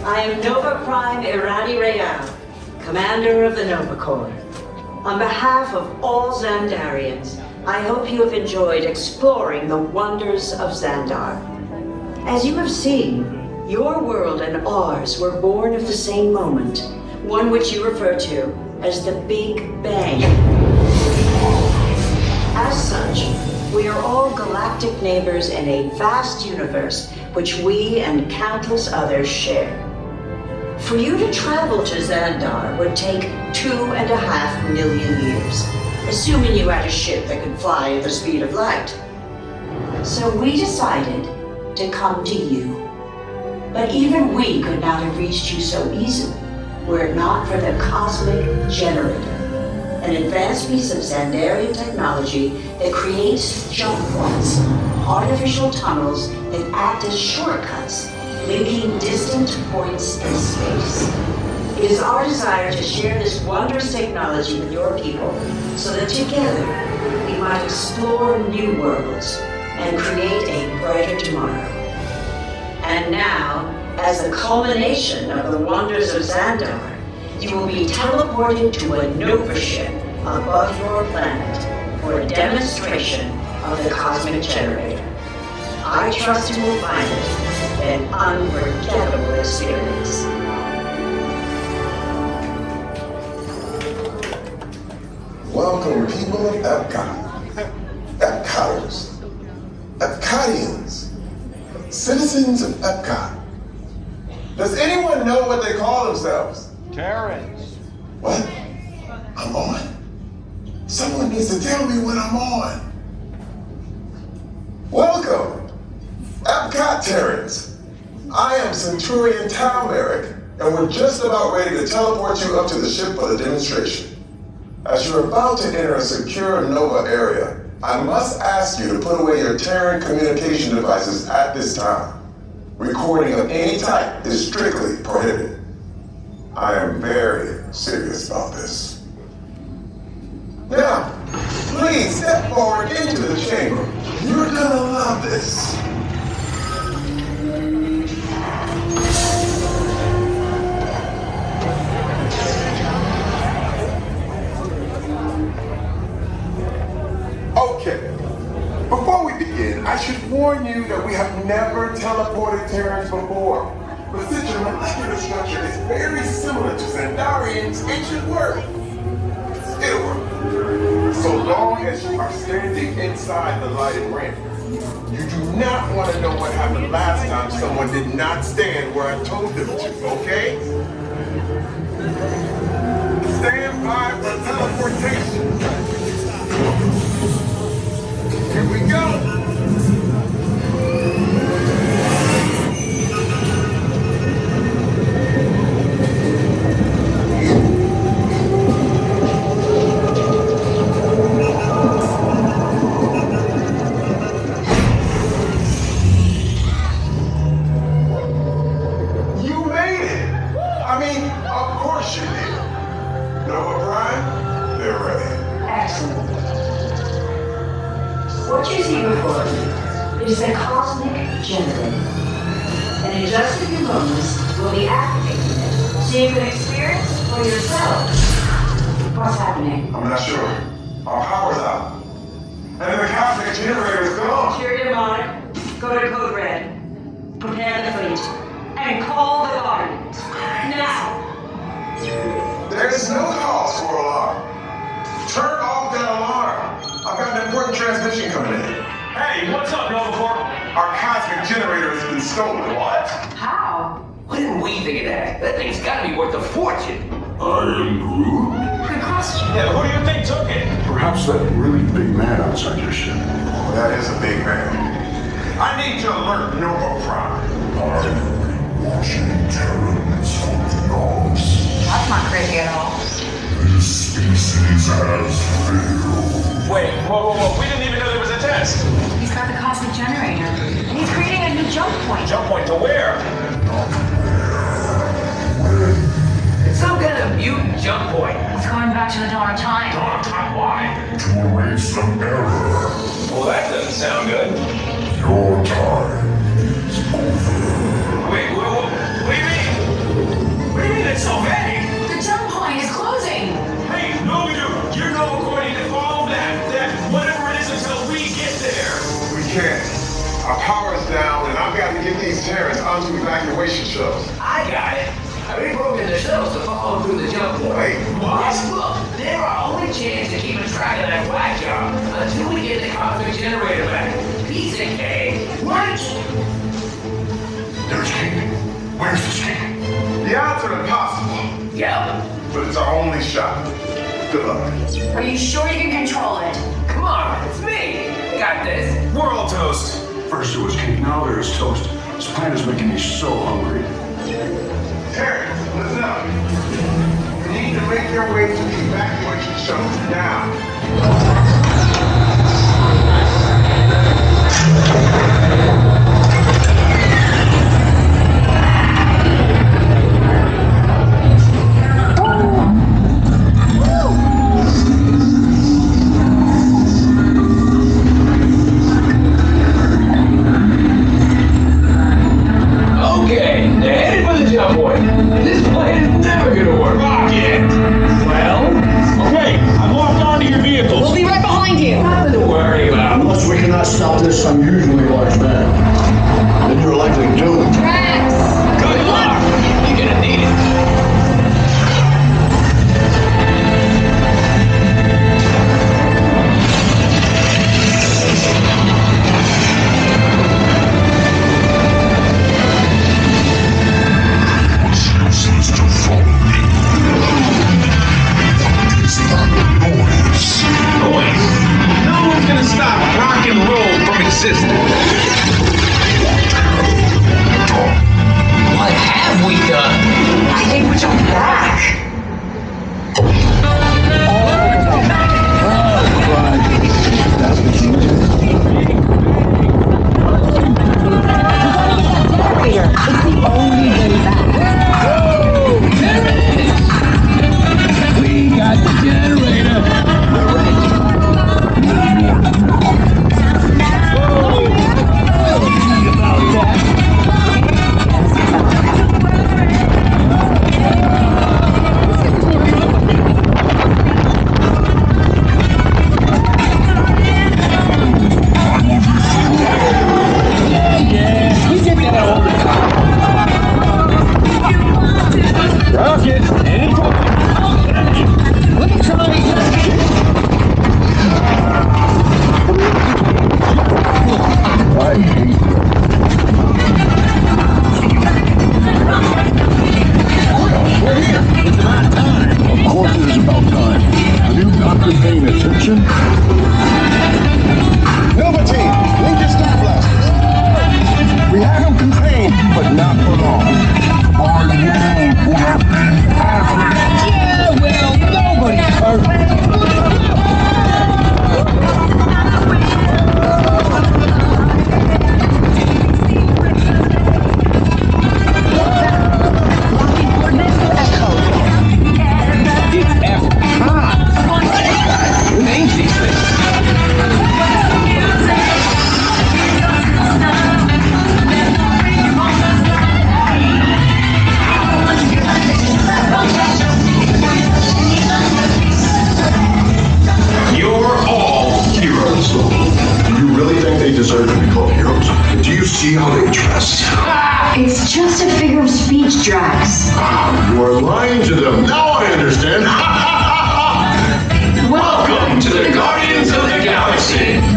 I am Nova Prime Irani Rayal, Commander of the Nova Corps. On behalf of all Xandarians, I hope you have enjoyed exploring the wonders of Xandar. As you have seen, your world and ours were born of the same moment, one which you refer to as the Big Bang. As such, we are all galactic neighbors in a vast universe which we and countless others share. For you to travel to Xandar would take 2.5 million years, assuming you had a ship that could fly at the speed of light. So we decided to come to you. But even we could not have reached you so easily were it not for the Cosmic Generator, an advanced piece of Xandarian technology that creates jump points, artificial tunnels that act as shortcuts, linking distant points in space. It is our desire to share this wondrous technology with your people so that together we might explore new worlds and create a brighter tomorrow. And now, as a culmination of the wonders of Xandar, you will be teleported to a Nova ship above your planet for a demonstration of the Cosmic Generator. I trust you will find it an unforgettable experience. Welcome, people of EPCOT, EPCOTers, EPCOTians, citizens of EPCOT. Does anyone know what they call themselves? Terrans. What? I'm on? Someone needs to tell me what I'm on. Welcome, EPCOT Terrans. I am Centurion Tal Merrick, and we're just about ready to teleport you up to the ship for the demonstration. As you're about to enter a secure Nova area, I must ask you to put away your Terran communication devices at this time. Recording of any type is strictly prohibited. I am very serious about this. Now, please step forward into the chamber. You're gonna love this. Okay, before we begin, I should warn you that we have never teleported Terrans before. But since your molecular structure is very similar to Xandarian's ancient world, it'll work. So long as you are standing inside the lighted ring. You do not want to know what happened last time someone did not stand where I told them to, okay? Stand by for teleportation. Here we go. You made it. I mean, of course you did. Nova Prime, they're ready. Excellent. What you see before you is the Cosmic Generator. And in just a few moments, we'll be activating it so you can experience for yourself what's happening. I'm not sure. Our power's out. And then the Cosmic Generator is gone. Cheer your mind. Go to Code Red. Prepare the fleet. And call the Guardians. Now! There is no cause for alarm. Turn off that alarm. I've got an important transmission coming in. Hey, what's up, Nova Corps? Our Cosmic Generator has been stolen. What? How? What didn't we think of that? That thing's gotta be worth a fortune. I am Groot. Good question. Yeah, who do you think took it? Perhaps that really big man outside your ship. Well, that is a big man. I need to alert Nova Prime. I'm watching Terrans from the North. That's not creepy at all. This species has failed. Wait, whoa. We didn't even know there was a test. He's got the Cosmic Generator. And he's creating a new jump point. Jump point to where? Not where. When. It's some kind of mutant jump point. He's going back to the dawn of time. Dawn of time, why? To erase some error. Well, that doesn't sound good. Your time is over. Wait, what do you mean? observation shuttles. I got it. I reprogrammed the shuttles to follow through the jump point. Wait, what? Yes, look, they're our only chance to keep track of that whack job until we get the cosmic generator back. Piece of cake. What? They're escaping. Where's the escape? The odds are impossible, Yep. but it's our only shot. Good luck. Are you sure you can control it? Come on, it's me. I got this. We're all toast. First it was cake, now there's toast. This plan is making me so hungry. Terrence, listen up. You need to make your way to the evacuation shuttles now. Okay, they're headed for the jump point. This plan is never gonna work. Rocket! Well, okay, I've locked onto your vehicles. We'll be right behind you. Nothing to worry about. Unless we cannot stop this unusually large man, then you're likely doomed. Rex! Good luck. You're gonna need it. It's useless to follow me. What is that noise? Noise. No one's gonna stop rock and roll from existing. What have we done? I think we jumped back. Rocket! Let me try! We're here. It's about time. Of course it is about time. Have you not been paying attention? Nova team, link your star blasters. We have them contained, but not for long. Our world would have been perfect. Yeah, well, nobody's perfect. It's EPCOT. Who names these things? You're all heroes. Do you really think they deserve to be called heroes? Do you see how they dress? It's just a figure of speech, Drax. You are lying to them. Now I understand. Welcome to the Guardians of the Galaxy.